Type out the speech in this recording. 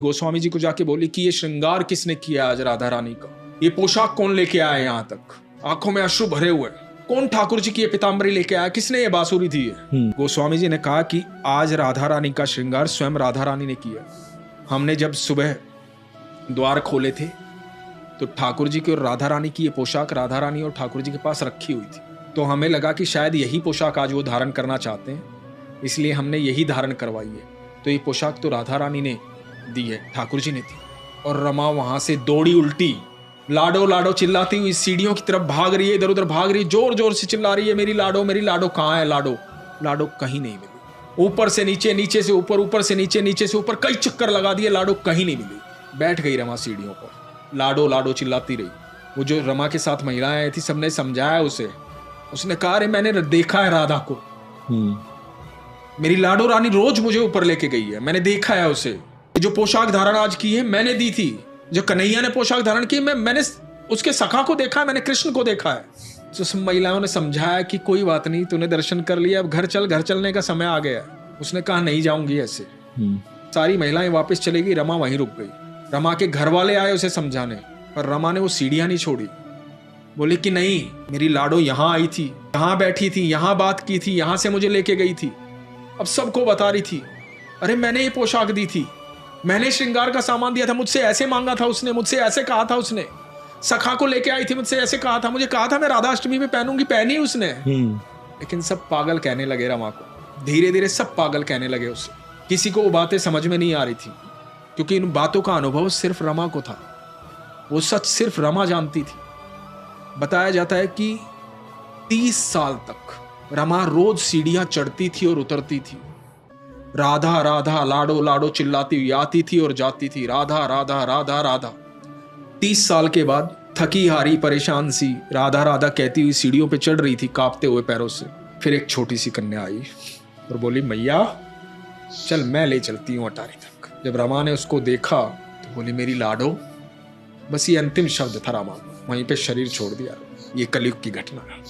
गोस्वामी जी को जाके बोली कि ये श्रृंगार किसने किया आज राधा रानी का, ये पोशाक कौन लेके आया यहाँ तक, आंखों में अश्रु भरे हुए, कौन ठाकुर जी की ये पीताम्बरी लेके आया, किसने ये बांसुरी दी है। गोस्वामी जी ने कहा कि आज राधा रानी का श्रृंगार स्वयं राधा रानी ने किया। हमने जब सुबह द्वार खोले थे तो ठाकुर जी की और राधा रानी की ये पोशाक राधा रानी और ठाकुर जी के पास रखी हुई थी, तो हमें लगा कि शायद यही पोशाक आज वो धारण करना चाहते हैं, इसलिए हमने यही धारण करवाई है। तो ये पोशाक तो राधा रानी ने दी है, ठाकुर जी ने दी। और रमा वहां से दौड़ी उल्टी, लाडो लाडो चिल्लाती हुई सीढ़ियों की तरफ भाग रही है, इधर उधर भाग रही है, जोर जोर से चिल्ला रही है, मेरी लाडो कहाँ है, लाडो लाडो कहीं नहीं मिली। ऊपर से नीचे, नीचे से ऊपर, ऊपर से नीचे, नीचे से ऊपर कई चक्कर लगा दिए, लाडो कहीं नहीं मिली। बैठ गई रमा सीढ़ियों पर, लाडो लाडो चिल्लाती रही। वो जो रमा के साथ महिलाएं आई थी सबने समझाया उसे, उसने कहा अरे मैंने देखा है राधा को, मेरी लाडो रानी रोज मुझे ऊपर लेके गई है, मैंने देखा है उसे। जो पोशाक धारण आज की है मैंने दी थी, जो कन्हैया ने पोशाक धारण की मैंने उसके सखा को देखा है, मैंने कृष्ण को देखा है। तो सब महिलाओं ने समझाया कि कोई बात नहीं, तूने दर्शन कर लिया, अब घर चल, घर चलने का समय आ गया। उसने कहा नहीं जाऊंगी ऐसे। सारी महिलाएं वापस चली गई, रमा वहीं रुक गई। रमा के घर वाले आए उसे समझाने, पर रमा ने वो सीढ़ियां नहीं छोड़ी। बोले कि नहीं, मेरी लाडो यहाँ आई थी, यहाँ बैठी थी, यहाँ बात की थी, यहाँ से मुझे लेके गई थी। अब सबको बता रही थी अरे मैंने ये पोशाक दी थी, मैंने श्रृंगार का सामान दिया था, मुझसे ऐसे मांगा था उसने, मुझसे ऐसे कहा था उसने, सखा को लेके आई थी, मुझसे ऐसे कहा था, मुझे कहा था मैं राधाष्टमी में पहनूंगी, पहनी उसने। लेकिन सब पागल कहने लगे रमा को, धीरे धीरे सब पागल कहने लगे उसे। किसी को वो बातें समझ में नहीं आ रही थी, क्योंकि इन बातों का अनुभव सिर्फ रमा को था, वो सच सिर्फ रमा जानती थी। बताया जाता है कि 30 साल तक रमा रोज सीढ़ियां चढ़ती थी और उतरती थी, राधा राधा लाडो लाडो चिल्लाती हुई आती थी और जाती थी, राधा राधा राधा राधा। 30 साल के बाद थकी हारी परेशान सी राधा राधा कहती हुई सीढ़ियों पे चढ़ रही थी कांपते हुए पैरों से। फिर एक छोटी सी कन्या आई और बोली मैया चल मैं ले चलती हूँ अटारी तक। जब रमा ने उसको देखा तो बोली मेरी लाडो। बस ये अंतिम शब्द था रमा, वहीं पे शरीर छोड़ दिया। ये कलयुग की घटना है।